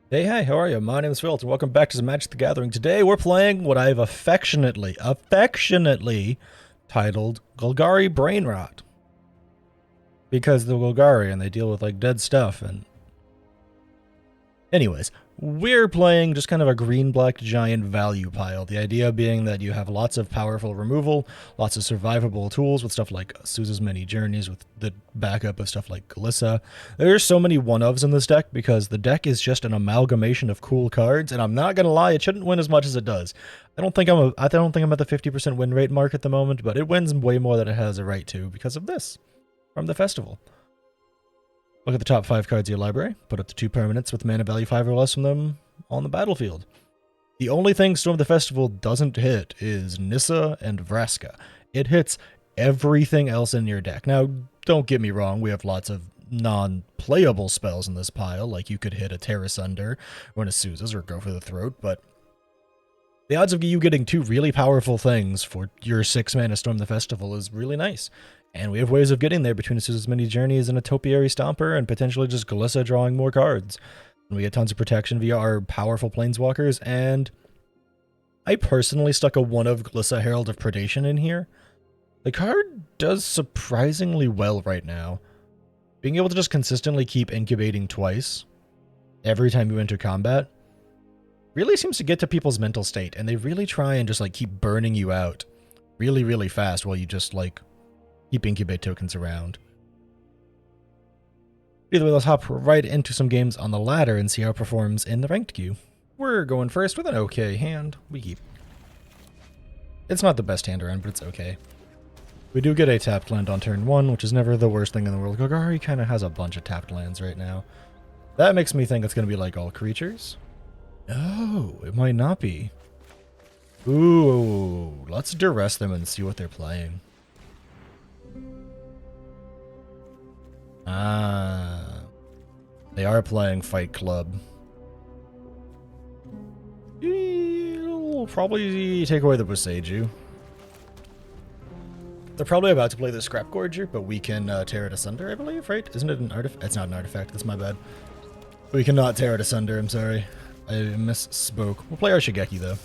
Hey, hi, how are you? My name is Phil, and welcome back to some Magic the Gathering. Today we're playing what I've affectionately titled Golgari Brain Rot. Because the Golgari and they deal with like dead stuff and anyways, we're playing just kind of a green-black giant value pile. The idea being that you have lots of powerful removal, lots of survivable tools with stuff like Sousa's Many Journeys, with the backup of stuff like Galissa. There's so many one-ofs in this deck because the deck is just an amalgamation of cool cards, and I'm not gonna lie, it shouldn't win as much as it does. I don't think I'm at the 50% win rate mark at the moment, but it wins way more than it has a right to because of this from the festival. Look at the top 5 cards of your library. Put up to 2 permanents with mana value 5 or less from them on the battlefield. The only thing Storm of the Festival doesn't hit is Nissa and Vraska. It hits everything else in your deck. Now, don't get me wrong, we have lots of non-playable spells in this pile, like you could hit a Terra Sunder or an Sousa's or go for the Throat, but the odds of you getting 2 really powerful things for your 6 mana Storm the Festival is really nice. And we have ways of getting there between Sousa's Many Journeys and a Topiary Stomper and potentially just Galissa drawing more cards. And we get tons of protection via our powerful Planeswalkers, and I personally stuck a 1 of Galissa Herald of Predation in here. The card does surprisingly well right now. Being able to just consistently keep incubating twice every time you enter combat really seems to get to people's mental state, and they really try and just like keep burning you out really, really fast while you just like keep incubate tokens around. Either way, let's hop right into some games on the ladder and see how it performs in the ranked queue. We're going first with an okay hand. We keep. It's not the best hand around, but it's okay. We do get a tapped land on turn 1, which is never the worst thing in the world. Golgari kind of has a bunch of tapped lands right now. That makes me think it's going to be like all creatures. No, it might not be. Ooh, let's duress them and see what they're playing. Ah, they are playing Fight Club. We'll probably take away the Boseiju. They're probably about to play the Scrap Gorger, but we can tear it asunder, I believe, right? Isn't it an artifact? It's not an artifact, that's my bad. We cannot tear it asunder, I'm sorry. I misspoke. We'll play our Shigeki, though.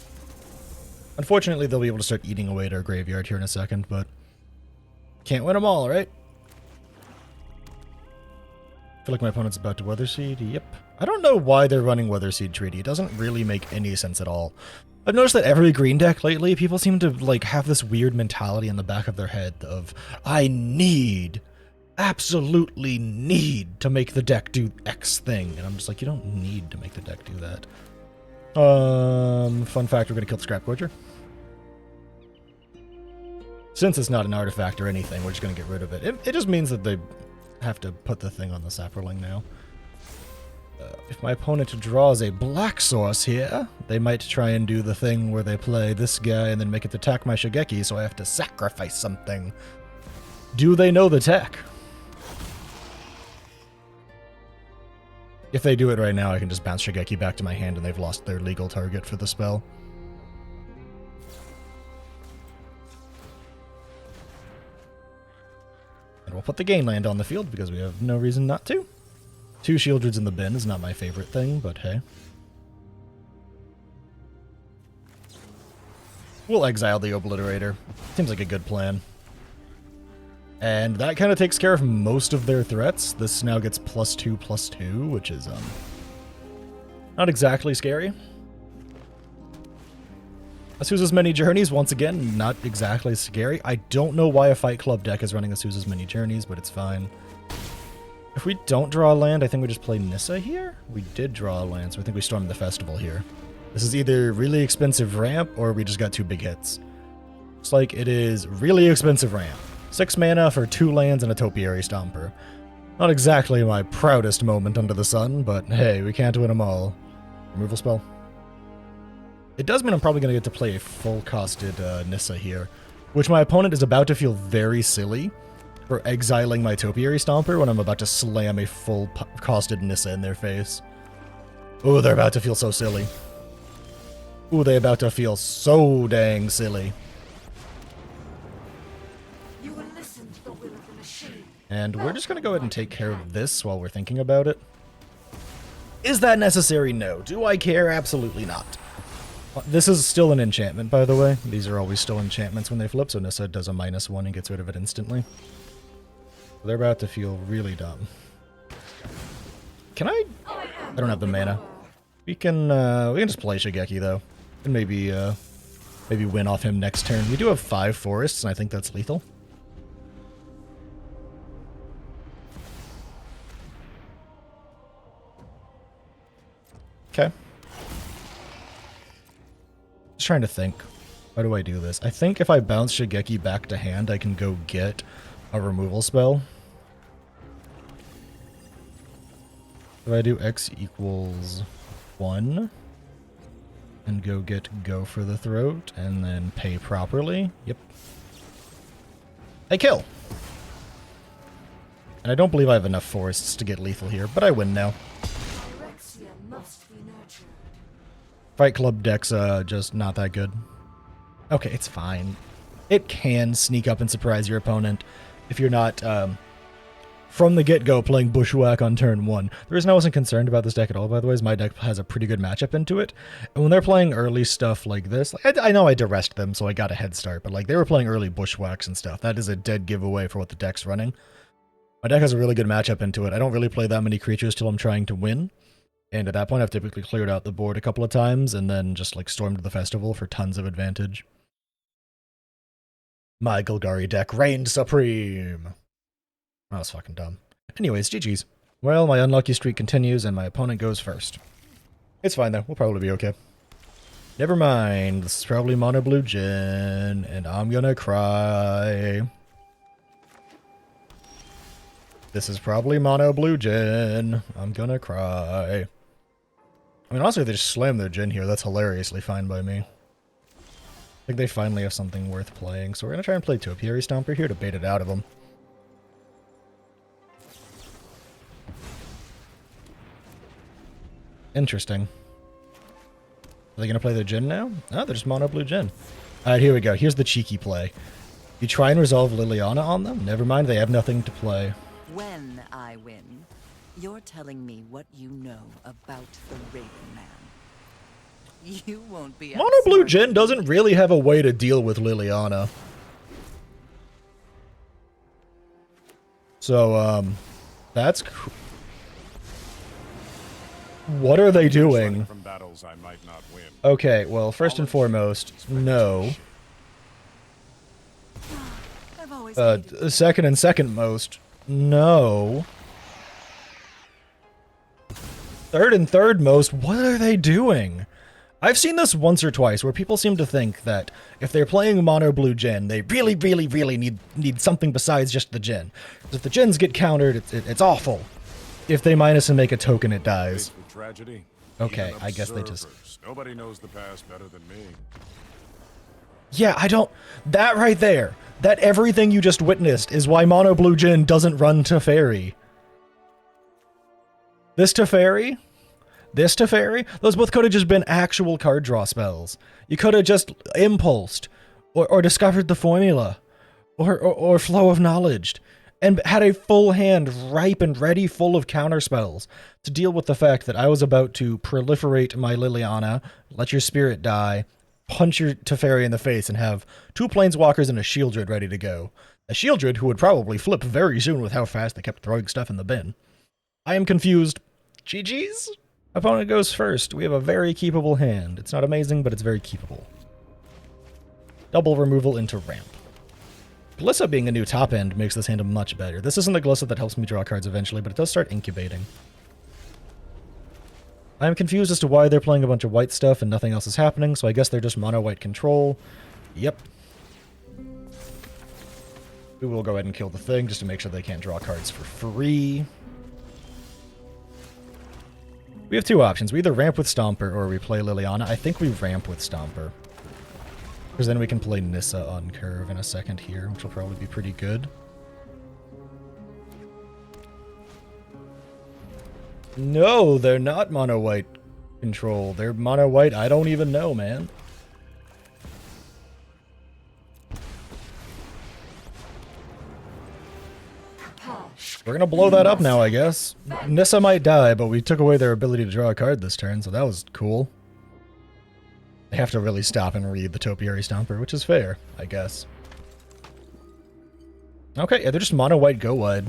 Unfortunately, they'll be able to start eating away at our graveyard here in a second, but can't win them all, right? I feel like my opponent's about to Weatherseed. Yep. I don't know why they're running Weatherseed Treaty. It doesn't really make any sense at all. I've noticed that every green deck lately, people seem to like have this weird mentality in the back of their head of, I need, absolutely need to make the deck do X thing. And I'm just like, you don't need to make the deck do that. Fun fact, we're going to kill the Scrap Gorger. Since it's not an artifact or anything, we're just going to get rid of it. It just means that they have to put the thing on the Saproling now. If my opponent draws a black source here, they might try and do the thing where they play this guy and then make it attack my Shigeki, so I have to sacrifice something. Do they know the tech? If they do it right now, I can just bounce Shigeki back to my hand and they've lost their legal target for the spell. And we'll put the gain land on the field because we have no reason not to. 2 Shieldreds in the bin is not my favorite thing, but hey. We'll exile the Obliterator. Seems like a good plan. And that kind of takes care of most of their threats. This now gets +2/+2, which is not exactly scary. Sousa's Many Journeys, once again, not exactly scary. I don't know why a Fight Club deck is running Sousa's Many Journeys, but it's fine. If we don't draw a land, I think we just play Nissa here. We did draw a land, so I think we Storm the Festival here. This is either really expensive ramp, or we just got 2 big hits. Looks like it is really expensive ramp. 6 mana for 2 lands and a Topiary Stomper. Not exactly my proudest moment under the sun, but hey, we can't win them all. Removal spell. It does mean I'm probably going to get to play a full-costed Nissa here, which my opponent is about to feel very silly for exiling my Topiary Stomper when I'm about to slam a full-costed Nissa in their face. Ooh, they're about to feel so silly. Ooh, they're about to feel so dang silly. You will listen to the will of the machine. And we're just going to go ahead and take care of this while we're thinking about it. Is that necessary? No. Do I care? Absolutely not. This is still an enchantment, by the way. These are always still enchantments when they flip, so Nissa does a -1 and gets rid of it instantly. They're about to feel really dumb. Can I don't have the mana. We can just play Shigeki though. And maybe win off him next turn. We do have 5 forests, and I think that's lethal. Okay. Just trying to think. How do I do this? I think if I bounce Shigeki back to hand, I can go get a removal spell. If I do X equals 1 and go for the throat and then pay properly. Yep. I kill. And I don't believe I have enough forests to get lethal here, but I win now. Fight Club deck's just not that good. Okay, it's fine. It can sneak up and surprise your opponent if you're not from the get-go playing Bushwhack on turn 1. The reason I wasn't concerned about this deck at all, by the way, is my deck has a pretty good matchup into it. And when they're playing early stuff like this, like, I know I duressed them, so I got a head start, but like they were playing early Bushwhacks and stuff. That is a dead giveaway for what the deck's running. My deck has a really good matchup into it. I don't really play that many creatures till I'm trying to win. And at that point, I've typically cleared out the board a couple of times and then just like stormed the festival for tons of advantage. My Golgari deck reigned supreme. That was fucking dumb. Anyways, GG's. Well, my unlucky streak continues and my opponent goes first. It's fine though. We'll probably be okay. Never mind. This is probably Mono Blue Jin, and I'm gonna cry. This is probably Mono Blue Jin. I'm gonna cry. I mean, honestly, if they just slam their Jin here, that's hilariously fine by me. I think they finally have something worth playing, so we're gonna try and play Topiary Stomper here to bait it out of them. Interesting. Are they gonna play their Jin now? Oh, they're just Mono Blue Jin. Alright, here we go. Here's the cheeky play. You try and resolve Liliana on them? Never mind, they have nothing to play. When I win, you're telling me what you know about the Raven Man. You won't be Mono Blue Jin doesn't really have a way to deal with Liliana. So, that's... What are they doing? Okay, well, first and foremost, no. Second and second most, no. Third and third most, what are they doing? I've seen this once or twice where people seem to think that if they're playing Mono Blue Jin, they really need something besides just the Jin. Because if the Jins get countered, it's awful. If they minus and make a token, it dies. Okay, I guess they just... Nobody knows the past better than me. Yeah, I don't... That right there, that everything you just witnessed is why Mono Blue Jin doesn't run Teferi. This Teferi, those both could have just been actual card draw spells. You could have just impulsed, or discovered the formula, or flow of knowledge, and had a full hand ripe and ready full of counter spells to deal with the fact that I was about to proliferate my Liliana, let your spirit die, punch your Teferi in the face, and have 2 Planeswalkers and a Shieldred ready to go. A Shieldred who would probably flip very soon with how fast they kept throwing stuff in the bin. I am confused. GG's? Opponent goes first. We have a very keepable hand. It's not amazing, but it's very keepable. Double removal into ramp. Glissa being a new top end makes this hand much better. This isn't the Glissa that helps me draw cards eventually, but it does start incubating. I am confused as to why they're playing a bunch of white stuff and nothing else is happening, so I guess they're just mono-white control. Yep. We will go ahead and kill the thing just to make sure they can't draw cards for free. We have 2 options. We either ramp with Stomper or we play Liliana. I think we ramp with Stomper. Because then we can play Nissa on curve in a second here, which will probably be pretty good. No, they're not mono-white control. They're mono-white. I don't even know, man. Posh. We're gonna blow that up now, I guess. Nissa might die, but we took away their ability to draw a card this turn, so that was cool. They have to really stop and read the Topiary Stomper, which is fair, I guess. Okay, yeah, they're just mono white, go wide.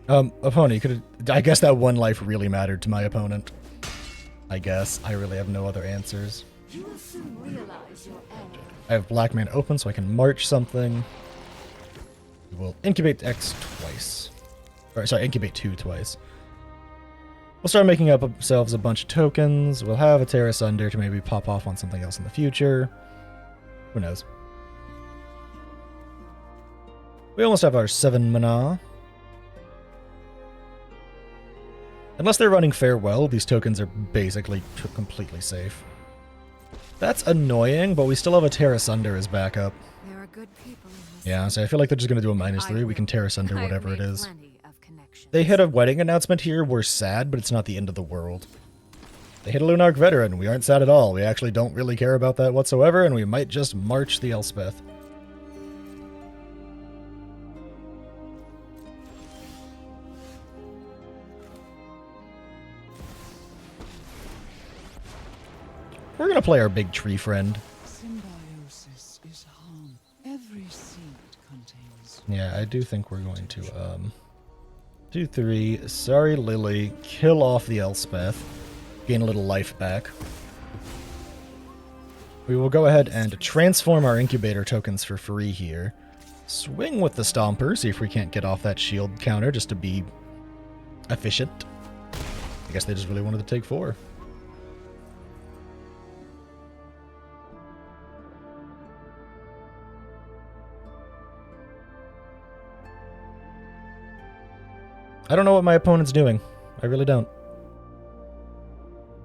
Opponent, you could've... I guess that one life really mattered to my opponent. I guess. I really have no other answers. You will soon realize your error. I have black man open, so I can march something. We'll incubate X twice. Or, sorry, incubate 2 twice. We'll start making up ourselves a bunch of tokens. We'll have a Tear Asunder to maybe pop off on something else in the future. Who knows? We almost have our 7 mana. Unless they're running Farewell, these tokens are basically completely safe. That's annoying, but we still have a Tear Asunder as backup. There are good people in this. Yeah, so I feel like they're just going to do a -3. We can Tear Asunder whatever it is. Plenty of connections. They hit a wedding announcement here. We're sad, but it's not the end of the world. They hit a Lunarch Veteran. We aren't sad at all. We actually don't really care about that whatsoever, and we might just march the Elspeth. We're going to play our big tree friend. Symbiosis is harm. Every seed contains. Yeah, I do think we're going to, 2-3, sorry Lily, kill off the Elspeth, gain a little life back. We will go ahead and transform our incubator tokens for free here. Swing with the Stomper, see if we can't get off that shield counter just to be efficient. I guess they just really wanted to take 4. I don't know what my opponent's doing. I really don't.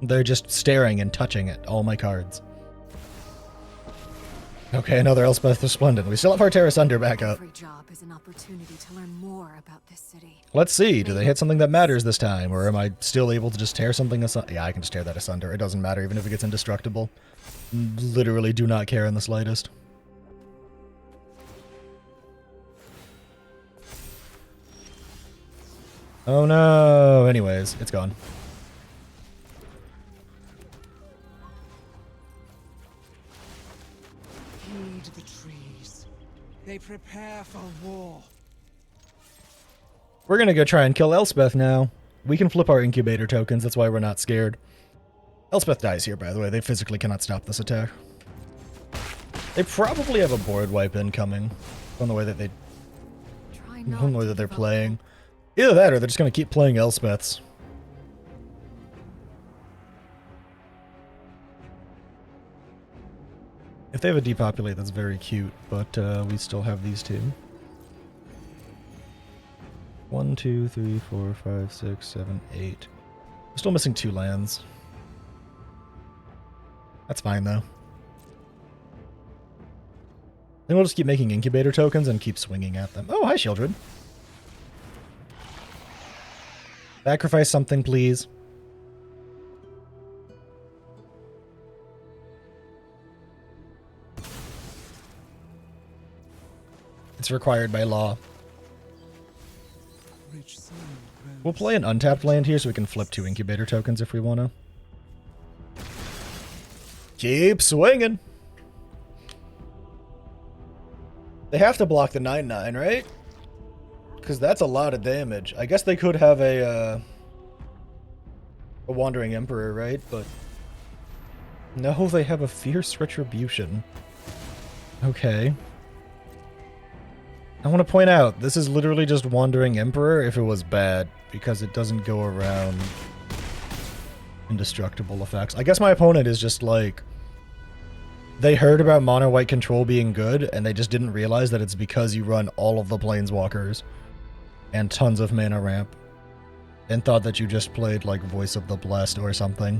They're just staring and touching at all my cards. Okay, another Elspeth Resplendent. We still have our Tear Asunder back up. Every job is an opportunity to learn more about this city. Let's see. Do they hit something that matters this time? Or am I still able to just tear something asunder? Yeah, I can just tear that asunder. It doesn't matter even if it gets indestructible. Literally do not care in the slightest. Oh no! Anyways, it's gone. Heed the trees. They prepare for war. We're gonna go try and kill Elspeth now. We can flip our incubator tokens, that's why we're not scared. Elspeth dies here, by the way. They physically cannot stop this attack. They probably have a board wipe incoming on the way that they... Try on not the way to that they're give up. playing. Either that or they're just going to keep playing Elspeths. If they have a depopulate, that's very cute, but we still have these two. 1, 2, 3, 4, 5, 6, 7, 8. We're still missing 2 lands. That's fine, though. Then we'll just keep making incubator tokens and keep swinging at them. Oh, hi, Shieldred. Sacrifice something, please. It's required by law. Rich soil grows. We'll play an untapped land here so we can flip 2 incubator tokens if we want to. Keep swinging. They have to block the 9/9, right? Because that's a lot of damage. I guess they could have a Wandering Emperor, right? But no, they have a Fierce Retribution. Okay. I want to point out, this is literally just Wandering Emperor if it was bad, because it doesn't go around indestructible effects. I guess my opponent is just like... They heard about mono white control being good, and they just didn't realize that it's because you run all of the planeswalkers and tons of mana ramp, and thought that you just played like Voice of the Blessed or something.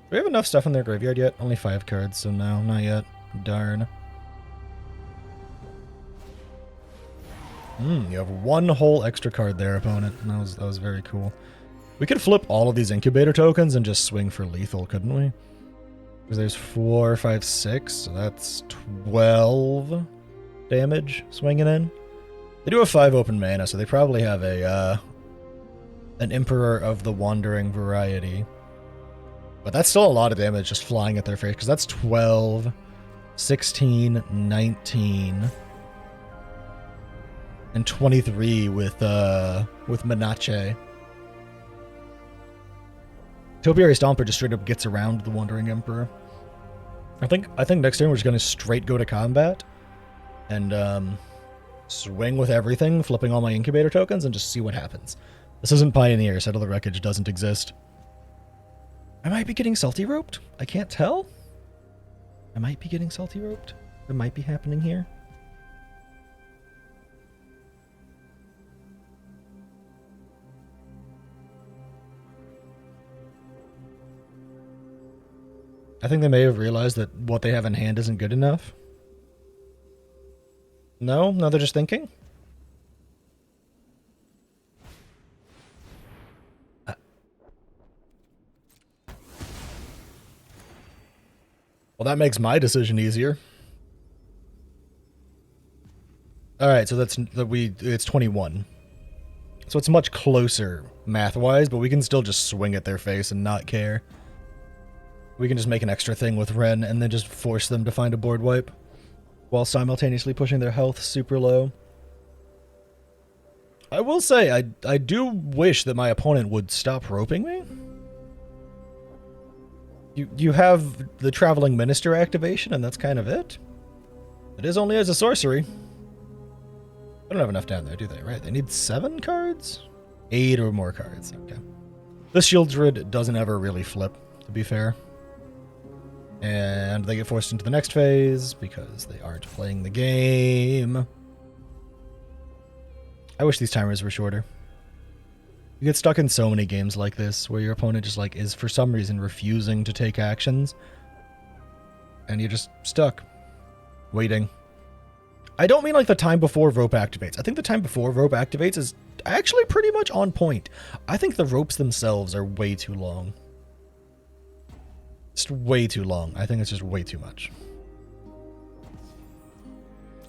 Do we have enough stuff in their graveyard yet? Only 5 cards, so no, not yet. Darn. You have 1 whole extra card there, opponent. That was very cool. We could flip all of these incubator tokens and just swing for lethal, couldn't we? Because there's 4, 5, 6, so that's 12 damage swinging in. They do have 5 open mana, so they probably have a an Emperor of the Wandering variety. But that's still a lot of damage just flying at their face, because that's 12, 16, 19, and 23 with Menache. Topiary Stomper just straight up gets around the Wandering Emperor. I think next turn we're just gonna straight go to combat and swing with everything, flipping all my incubator tokens, and just see what happens. This isn't Pioneer. Settle the Wreckage doesn't exist. I might be getting salty roped. I can't tell. I might be getting salty roped. It might be happening here. I think they may have realized that what they have in hand isn't good enough. No? No, they're just thinking? Well, that makes my decision easier. Alright, so it's 21. So it's much closer math-wise, but we can still just swing at their face and not care. We can just make an extra thing with Ren and then just force them to find a board wipe while simultaneously pushing their health super low. I will say, I do wish that my opponent would stop roping me. You have the Traveling Minister activation, and that's kind of it. It is only as a sorcery. They don't have enough down there, do they? Right, they need 7 cards? 8 or more cards, okay. This Shieldred doesn't ever really flip, to be fair. And they get forced into the next phase because they aren't playing the game. I wish these timers were shorter. You get stuck in so many games like this where your opponent just like is for some reason refusing to take actions. And you're just stuck. Waiting. I don't mean like the time before rope activates. I think the time before rope activates is actually pretty much on point. I think the ropes themselves are way too long. Just way too long. I think it's just way too much.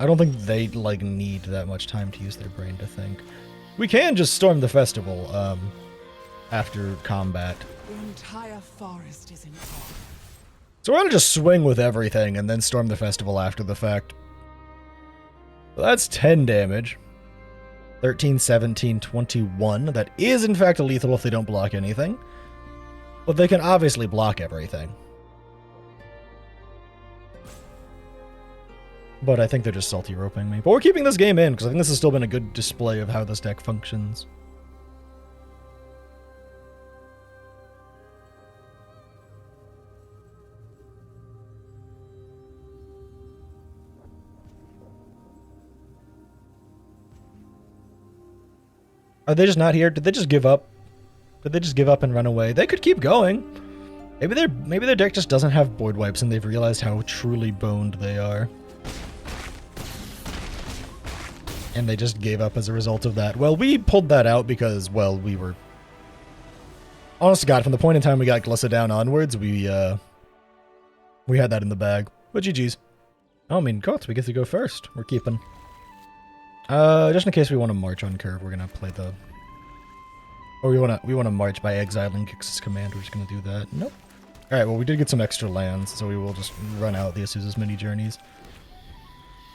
I don't think they like need that much time to use their brain to think. We can just storm the festival after combat. The entire forest is in awe. So we're gonna just swing with everything and then storm the festival after the fact. Well, that's 10 damage. 13, 17, 21. That is in fact lethal if they don't block anything. But they can obviously block everything. But I think they're just salty roping me. But we're keeping this game in, because I think this has still been a good display of how this deck functions. Are they just not here? Did they just give up? Did they just give up and run away? They could keep going. Maybe their deck just doesn't have board wipes and they've realized how truly boned they are. And they just gave up as a result of that. Well, we pulled that out because, well, we were... Honest to God, from the point in time we got Glissa down onwards, we had that in the bag. But GG's. Oh, I mean, goats, we get to go first. We're keeping. Just in case we want to march on curve, we're gonna play the... Or we wanna march by exiling Gix's command, we're just gonna do that. Nope. Alright, well we did get some extra lands, so we will just run out the Azusa's mini journeys.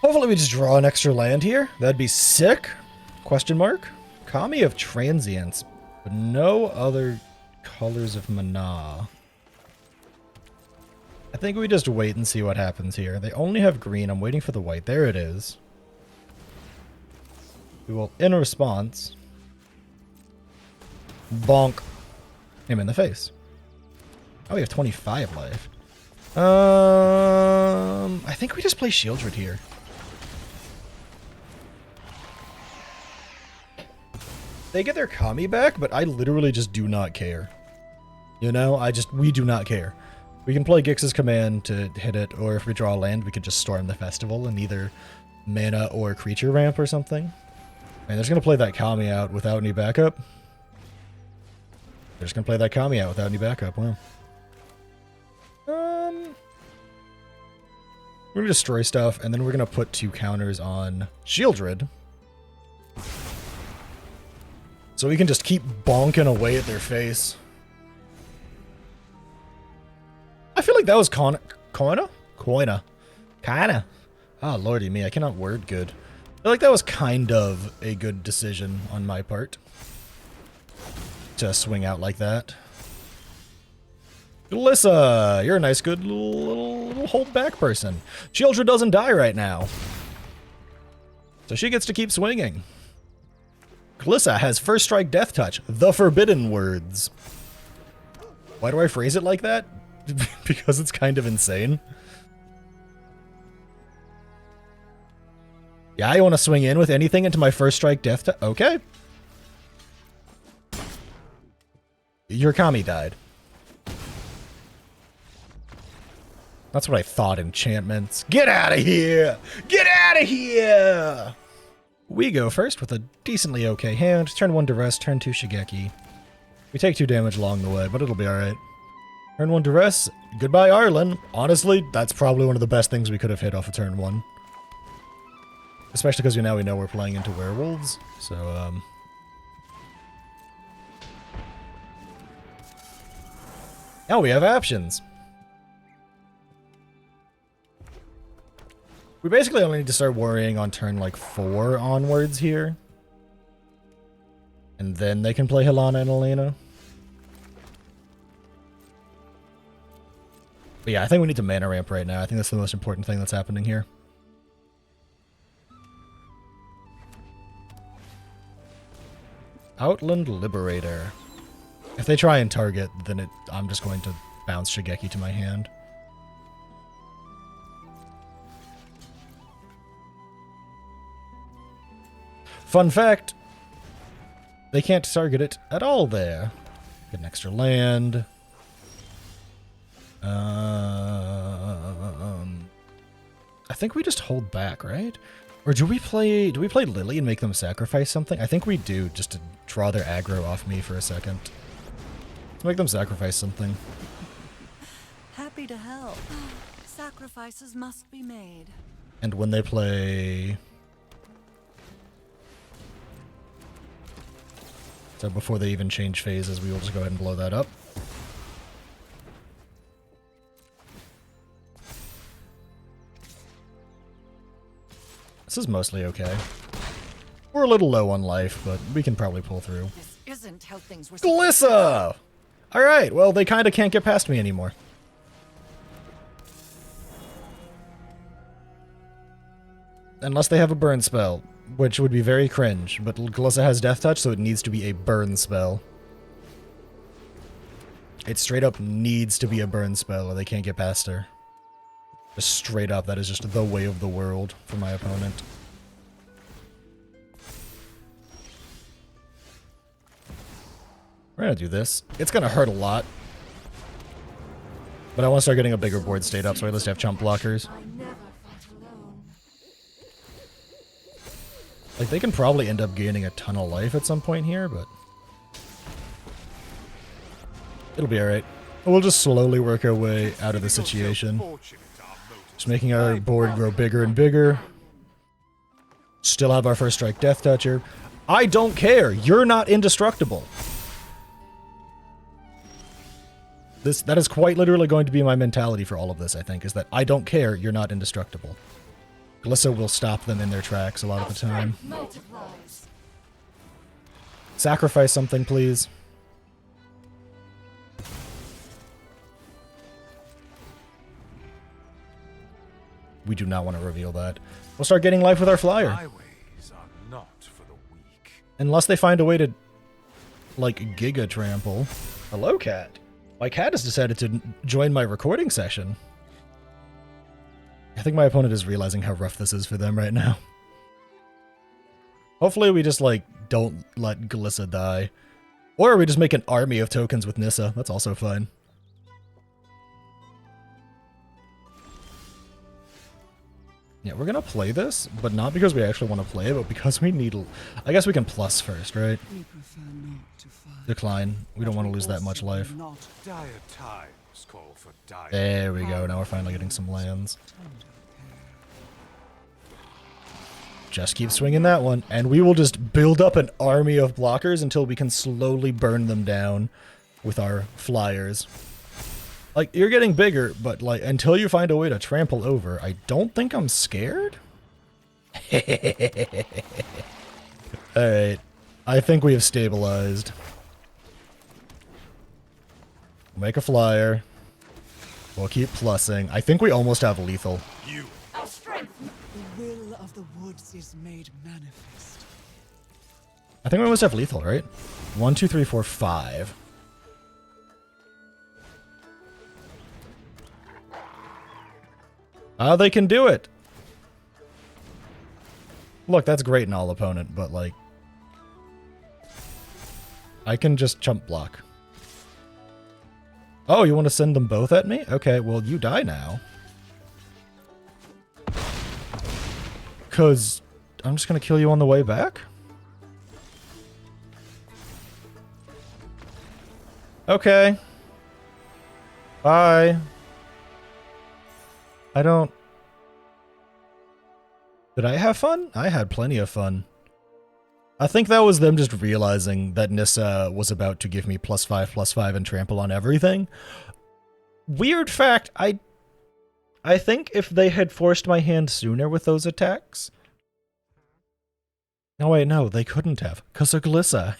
Hopefully we just draw an extra land here. That'd be sick. Question mark. Kami of Transience, but no other colors of mana. I think we just wait and see what happens here. They only have green. I'm waiting for the white. There it is. We will, in response, bonk him in the face. Oh, we have 25 life. I think we just play Shieldred here. They get their Kami back, but I literally just do not care. You know, we do not care. We can play Gix's command to hit it, or if we draw a land, we could just storm the festival and either mana or creature ramp or something. And they're just going to play that Kami out without any backup. They're just going to play that Kami out without any backup. Wow. We're gonna destroy stuff, and then we're gonna put 2 counters on Shieldred. So we can just keep bonking away at their face. I feel like that was Kinda? Oh, lordy me, I cannot word good. I feel like that was kind of a good decision on my part. To swing out like that. Alyssa, you're a nice, good little hold back person. Shieldred doesn't die right now. So she gets to keep swinging. Alyssa has first strike death touch, the forbidden words. Why do I phrase it like that? Because it's kind of insane. Yeah, you want to swing in with anything into my first strike death touch? Okay. Your Kami died. That's what I thought, enchantments. Get out of here! Get out of here! We go first with a decently okay hand. Turn 1 Duress, turn 2 Shigeki. We take 2 damage along the way, but it'll be alright. Turn 1 Duress, goodbye Arlen. Honestly, that's probably one of the best things we could have hit off of turn 1. Especially because now we know we're playing into werewolves, so, Now we have options. We basically only need to start worrying on turn, like, 4 onwards here. And then they can play Helana and Elena. But yeah, I think we need to mana ramp right now. I think that's the most important thing that's happening here. Outland Liberator. If they try and target, then I'm just going to bounce Shigeki to my hand. Fun fact, they can't target it at all there. Get an extra land. I think we just hold back, right? Or do we play Lily and make them sacrifice something? I think we do, just to draw their aggro off me for a second. Let's make them sacrifice something. Happy to help. Sacrifices must be made. And when they play... So before they even change phases, we will just go ahead and blow that up. This is mostly okay. We're a little low on life, but we can probably pull through. This isn't how things were. Glissa! Alright, well, they kind of can't get past me anymore. Unless they have a burn spell, which would be very cringe, but Glissa has Death Touch, so it needs to be a burn spell. It straight up needs to be a burn spell, or they can't get past her. Just straight up, that is just the way of the world for my opponent. We're gonna do this. It's gonna hurt a lot. But I want to start getting a bigger board state up, so I at least have chump blockers. Like, they can probably end up gaining a ton of life at some point here, but... it'll be alright. We'll just slowly work our way out of the situation. Just making our board grow bigger and bigger. Still have our first strike Death Toucher. I don't care! You're not indestructible! That is quite literally going to be my mentality for all of this, I think, is that I don't care, you're not indestructible. Glissa will stop them in their tracks a lot of the time. Sacrifice something, please. We do not want to reveal that. We'll start getting life with our flyer. Highways are not for the weak. Unless they find a way to, like, Giga Trample. Hello, cat. My cat has decided to join my recording session. I think my opponent is realizing how rough this is for them right now. Hopefully we just, like, don't let Glissa die. Or we just make an army of tokens with Nissa. That's also fine. Yeah, we're gonna play this, but not because we actually want to play it, but because we need... I guess we can plus first, right? We prefer not to fight. Decline. We don't want to lose that much life. Not Dire times Shadows call for dire. There we go. Now we're finally getting some lands. Just keep swinging that one, and we will just build up an army of blockers until we can slowly burn them down with our flyers. Like, you're getting bigger, but like until you find a way to trample over, I don't think I'm scared. Alright. I think we have stabilized. Make a flyer. We'll keep plussing. I think we almost have lethal. You. The will of the woods is made manifest. I think we almost have lethal, right? 1, 2, 3, 4, 5. They can do it. Look, that's great in all opponent, but like, I can just chump block. Oh, you want to send them both at me? Okay, well, you die now. Because I'm just going to kill you on the way back? Okay. Bye. I don't... Did I have fun? I had plenty of fun. I think that was them just realizing that Nissa was about to give me +5/+5 and trample on everything. Weird fact, I think if they had forced my hand sooner with those attacks... No, wait, no, they couldn't have. Because of Glissa.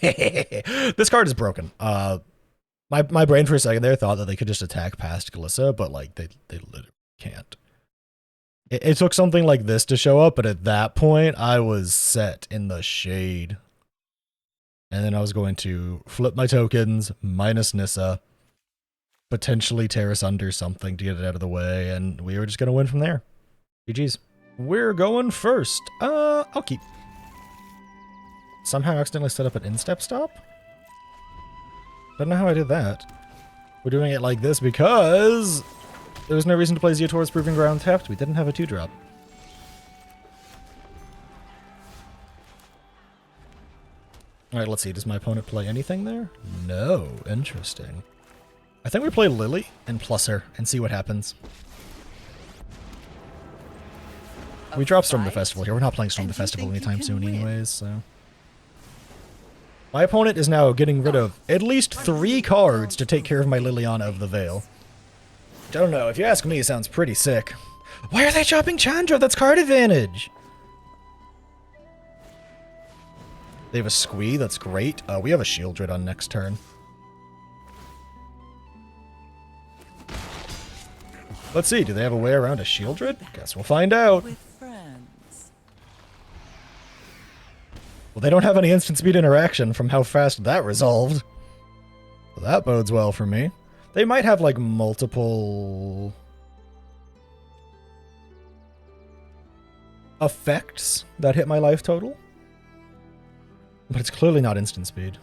This card is broken. My brain for a second there thought that they could just attack past Glissa, but like, they literally can't. It took something like this to show up, but at that point, I was set in the shade. And then I was going to flip my tokens, minus Nissa, potentially tear us under something to get it out of the way, and we were just going to win from there. GG's. We're going first. I'll keep. Somehow accidentally set up an instep stop? Don't know how I did that. We're doing it like this because... there was no reason to play Zeotor's Proving Ground tapped. We didn't have a 2-drop. Alright, let's see. Does my opponent play anything there? No. Interesting. I think we play Lily and plus her and see what happens. We drop Storm the Festival here. We're not playing Storm the Festival anytime soon anyways, so... My opponent is now getting rid of at least 3 cards to take care of my Liliana of the Veil. Don't know. If you ask me, it sounds pretty sick. Why are they chopping Chandra? That's card advantage! They have a Squee. That's great. We have a Shieldred on next turn. Let's see. Do they have a way around a Shieldred? Guess we'll find out. With friends. Well, they don't have any instant speed interaction from how fast that resolved. Well, that bodes well for me. They might have, like, multiple... effects that hit my life total. But it's clearly not instant speed.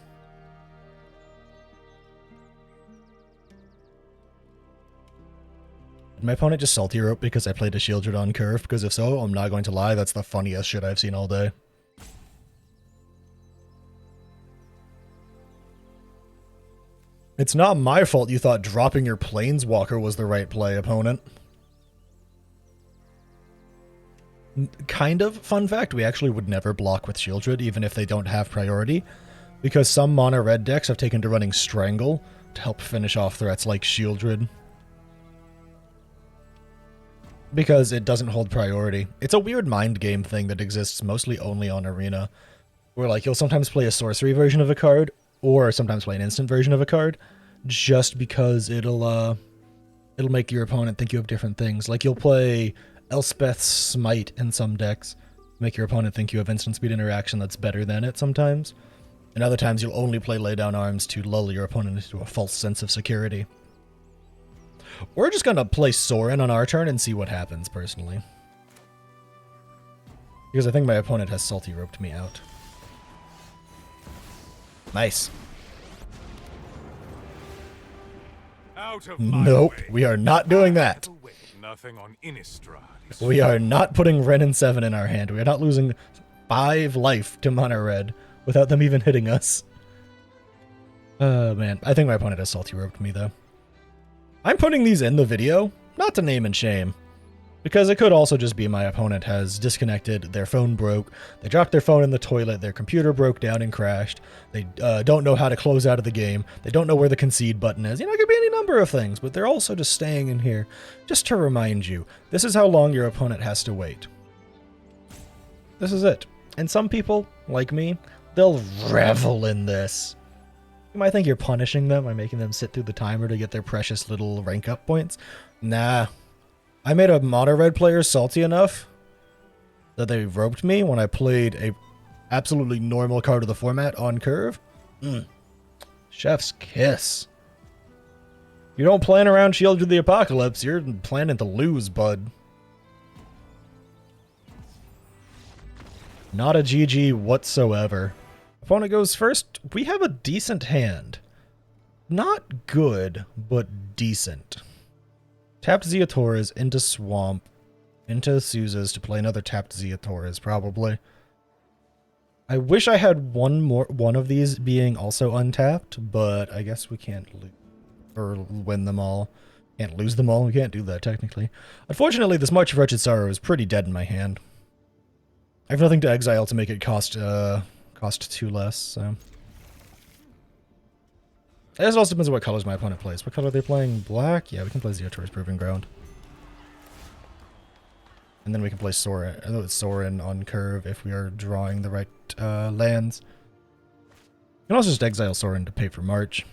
Did my opponent just salty rope because I played a Shieldred on curve? Because if so, I'm not going to lie, that's the funniest shit I've seen all day. It's not my fault you thought dropping your Planeswalker was the right play, opponent. Kind of fun fact, we actually would never block with Shieldred, even if they don't have priority, because some mono red decks have taken to running Strangle to help finish off threats like Shieldred. Because it doesn't hold priority. It's a weird mind game thing that exists mostly only on Arena, where like you'll sometimes play a sorcery version of a card, or sometimes play an instant version of a card, just because it'll make your opponent think you have different things. Like you'll play Elspeth's Smite in some decks, make your opponent think you have instant speed interaction that's better than it sometimes. And other times you'll only play Lay Down Arms to lull your opponent into a false sense of security. We're just gonna play Sorin on our turn and see what happens, personally. Because I think my opponent has salty roped me out. Nice. Out of my Nope, way. we are not doing that. Nothing on Innistrad. We are not putting Ren and 7 in our hand. We are not losing 5 life to Mono Red without them even hitting us. Man, I think my opponent has salty roped me, though. I'm putting these in the video, not to name and shame, because it could also just be my opponent has disconnected, their phone broke, they dropped their phone in the toilet, their computer broke down and crashed, they don't know how to close out of the game, they don't know where the concede button is. You know, it could be any number of things, but they're also just staying in here just to remind you, this is how long your opponent has to wait. This is it. And some people, like me, they'll revel in this. You might think you're punishing them by making them sit through the timer to get their precious little rank up points. Nah. I made a mono red player salty enough that they roped me when I played a absolutely normal card of the format on curve. Chef's kiss. You don't plan around Shield of the Apocalypse, you're planning to lose, bud. Not a GG whatsoever. Opponent goes first. We have a decent hand. Not good, but decent. Tapped Zeotores into Swamp, into Sousa's to play another tapped Zeotores, probably. I wish I had one of these being also untapped, but I guess we can't win them all. Can't lose them all. We can't do that, technically. Unfortunately, this March of Wretched Sorrow is pretty dead in my hand. I have nothing to exile to make it cost 2 less, so. I guess it also depends on what colors my opponent plays. What color are they playing? Black? Yeah, we can play Zeotor's Proving Ground. And then we can play Sorin on curve if we are drawing the right lands. You can also just exile Sorin to pay for March.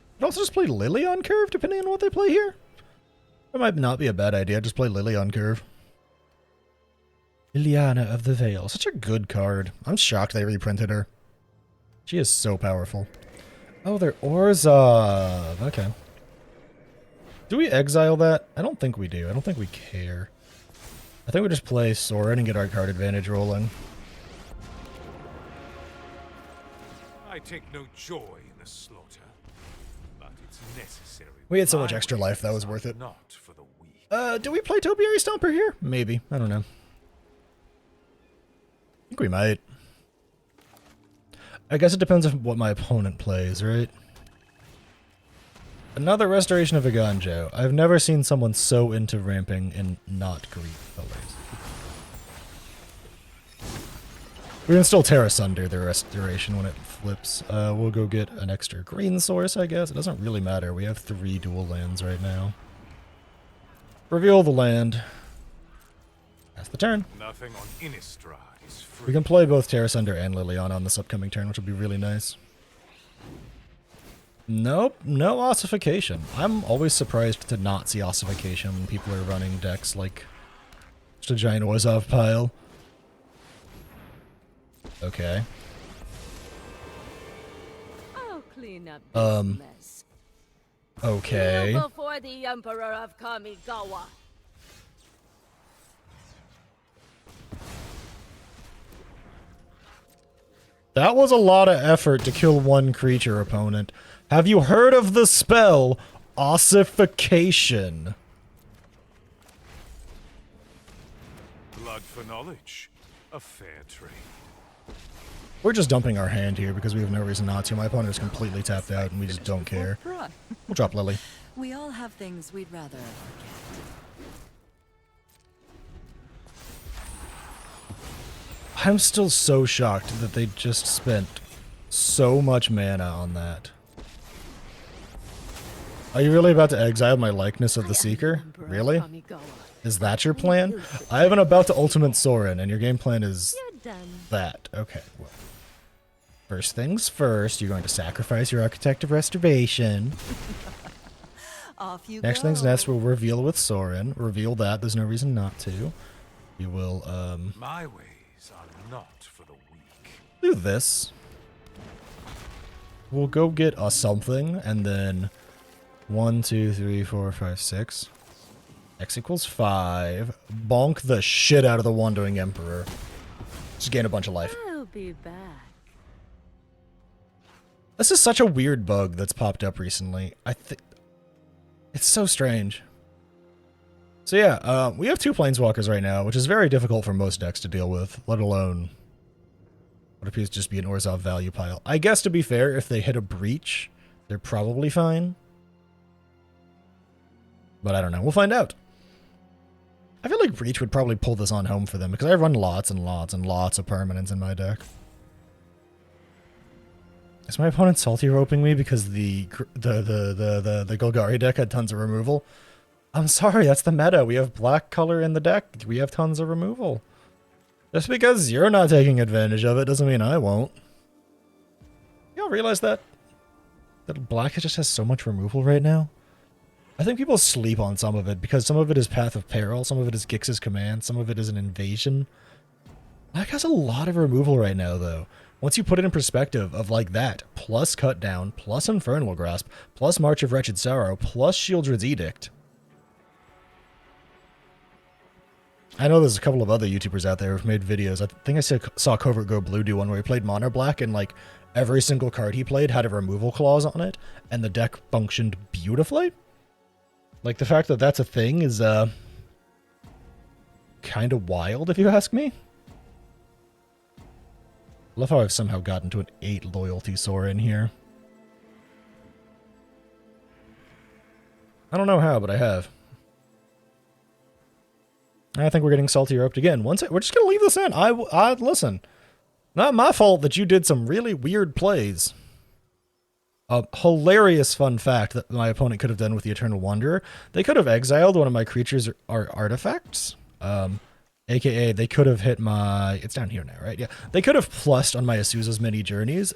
You can also just play Lily on curve, depending on what they play here. That might not be a bad idea, just play Lily on curve. Liliana of the Veil. Such a good card. I'm shocked they reprinted her. She is so powerful. Oh, they're Orzhov. Okay. Do we exile that? I don't think we do. I don't think we care. I think we just play Sorin and get our card advantage rolling. I take no joy in the slaughter, but it's necessary. We had so much extra life, that was worth it. Not for the weak. Do we play Topiary Stomper here? Maybe. I don't know. I think we might. I guess it depends on what my opponent plays, right? Another Restoration of Iganjo. I've never seen someone so into ramping in not green colors. We can still tear asunder the Restoration when it flips. We'll go get an extra green source, I guess. It doesn't really matter. We have 3 dual lands right now. Reveal the land. That's the turn. Nothing on Innistrad is free. We can play both Terra Sunder and Liliana on this upcoming turn, which will be really nice. Nope, no ossification. I'm always surprised to not see ossification when people are running decks like just a giant Orzhov pile. Okay. I'll clean up this mess. Okay. Kneel before the Emperor of Kamigawa. That was a lot of effort to kill one creature, opponent. Have you heard of the spell Ossification? Blood for knowledge. A fair trade. We're just dumping our hand here because we have no reason not to. My opponent is completely tapped out and we just don't care. We'll drop Lily. We all have things we'd rather forget. I'm still so shocked that they just spent so much mana on that. Are you really about to exile my likeness of the Seeker? Really? Is that your plan? I have an about to ultimate Sorin, and your game plan is that. Okay. Well, first things first, you're going to sacrifice your Architect of Restoration. Off you Next go. things next, we'll reveal with Sorin. Reveal that. There's no reason not to. We will, My ways are not for the weak. do this. We'll go get us something, and then 1, 2, 3, 4, 5, 6. X equals 5. Bonk the shit out of the Wandering Emperor. Just gain a bunch of life. I'll be back. This is such a weird bug that's popped up recently. I think it's so strange. So yeah, we have 2 Planeswalkers right now, which is very difficult for most decks to deal with, let alone what appears to just be an Orzhov value pile. I guess, to be fair, if they hit a breach, they're probably fine. But I don't know. We'll find out. I feel like breach would probably pull this on home for them, because I run lots and lots and lots of permanents in my deck. Is my opponent salty roping me because the Golgari deck had tons of removal? I'm sorry, that's the meta. We have black color in the deck. We have tons of removal. Just because you're not taking advantage of it doesn't mean I won't. Y'all realize that? That black just has so much removal right now? I think people sleep on some of it because some of it is Path of Peril, some of it is Gix's Command, some of it is an Invasion. Black has a lot of removal right now, though. Once you put it in perspective of like that, plus Cut Down, plus Infernal Grasp, plus March of Wretched Sorrow, plus Shieldred's Edict. I know there's a couple of other YouTubers out there who've made videos. I think I saw Covert Go Blue do one where he played Mono Black and like every single card he played had a removal clause on it, and the deck functioned beautifully. Like, the fact that that's a thing is kind of wild, if you ask me. I love how I've somehow gotten to an 8 loyalty Sora in here. I don't know how, but I have. I think we're getting salty roped again. We're just going to leave this in. Listen, not my fault that you did some really weird plays. A hilarious fun fact that my opponent could have done with the Eternal Wanderer. They could have exiled one of my creatures or artifacts. AKA, they could have hit my... It's down here now, right? Yeah. They could have plussed on my Azusa's Many Journeys.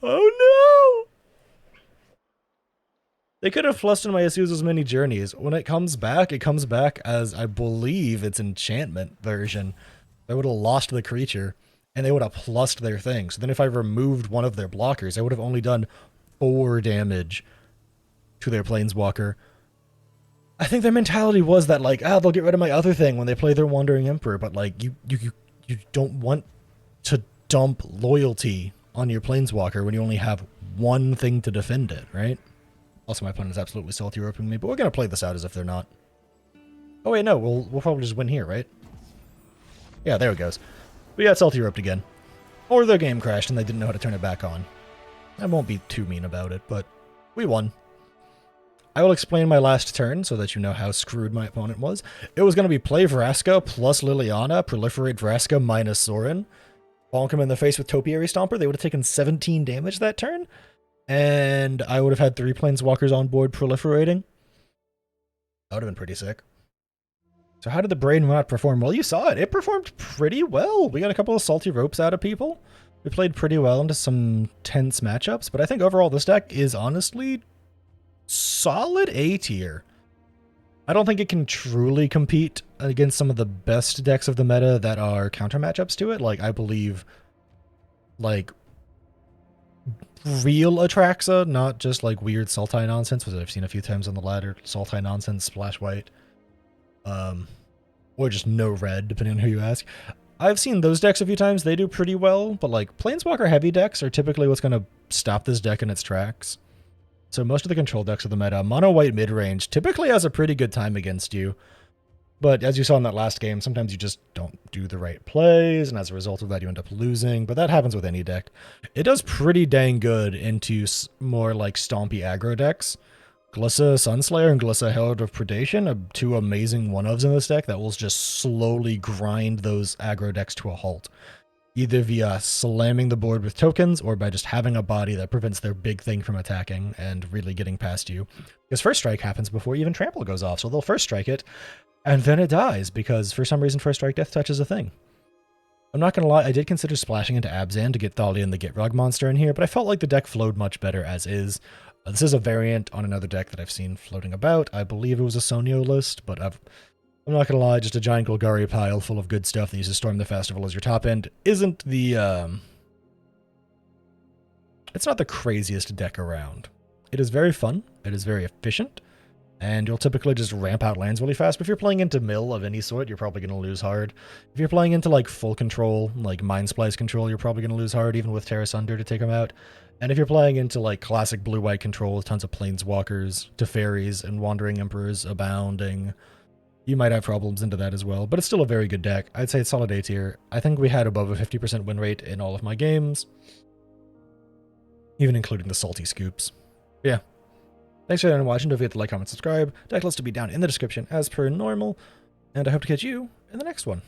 Oh, no! They could have plussed on my Azusa's Many Journeys. When it comes back as, I believe, its enchantment version. They would have lost the creature, and they would have plussed their thing. So then if I removed one of their blockers, I would have only done 4 damage to their Planeswalker. I think their mentality was that, like, they'll get rid of my other thing when they play their Wandering Emperor, but, like, you don't want to dump loyalty on your Planeswalker when you only have one thing to defend it, right? Also, my opponent is absolutely salty roping me, but we're going to play this out as if they're not. Oh, wait, no, we'll probably just win here, right? Yeah, there it goes. We got salty roped again. Or their game crashed and they didn't know how to turn it back on. I won't be too mean about it, but we won. I will explain my last turn so that you know how screwed my opponent was. It was going to be play Vraska plus Liliana, proliferate Vraska minus Sorin, bonk him in the face with Topiary Stomper. They would have taken 17 damage that turn, and I would have had 3 Planeswalkers on board proliferating. That would have been pretty sick. So how did the Brain Rot perform? Well, you saw it. It performed pretty well. We got a couple of salty ropes out of people. We played pretty well into some tense matchups, but I think overall this deck is honestly solid A tier. I don't think it can truly compete against some of the best decks of the meta that are counter matchups to it. Like, I believe, like, real Atraxa, not just like weird Sultai nonsense, which I've seen a few times on the ladder. Sultai nonsense, splash white. Or just no red, depending on who you ask. I've seen those decks a few times. They do pretty well, but like Planeswalker heavy decks are typically what's going to stop this deck in its tracks. So most of the control decks of the meta, mono white mid-range, typically has a pretty good time against you. But as you saw in that last game, sometimes you just don't do the right plays, and as a result of that, you end up losing. But that happens with any deck. It does pretty dang good into more like stompy aggro decks. Glissa Sunslayer and Glissa Herald of Predation are 2 amazing one-ofs in this deck that will just slowly grind those aggro decks to a halt. Either via slamming the board with tokens, or by just having a body that prevents their big thing from attacking and really getting past you. Because First Strike happens before even Trample goes off, so they'll First Strike it, and then it dies, because for some reason First Strike Death Touch is a thing. I'm not going to lie, I did consider splashing into Abzan to get Thalia and the Gitrog monster in here, but I felt like the deck flowed much better as is. This is a variant on another deck that I've seen floating about. I believe it was a Sonio list, but I'm not going to lie, just a giant Golgari pile full of good stuff that uses Storm the Festival as your top end isn't the, it's not the craziest deck around. It is very fun, it is very efficient, and you'll typically just ramp out lands really fast. But if you're playing into mill of any sort, you're probably going to lose hard. If you're playing into like full control, like Mind Splice control, you're probably going to lose hard, even with Terra Sunder to take them out. And if you're playing into like classic blue-white control with tons of Planeswalkers, Teferis, and Wandering Emperors abounding, you might have problems into that as well. But it's still a very good deck. I'd say it's solid A tier. I think we had above a 50% win rate in all of my games, even including the salty scoops. But yeah. Thanks for watching. Don't forget to like, comment, subscribe. Deck list to be down in the description as per normal. And I hope to catch you in the next one.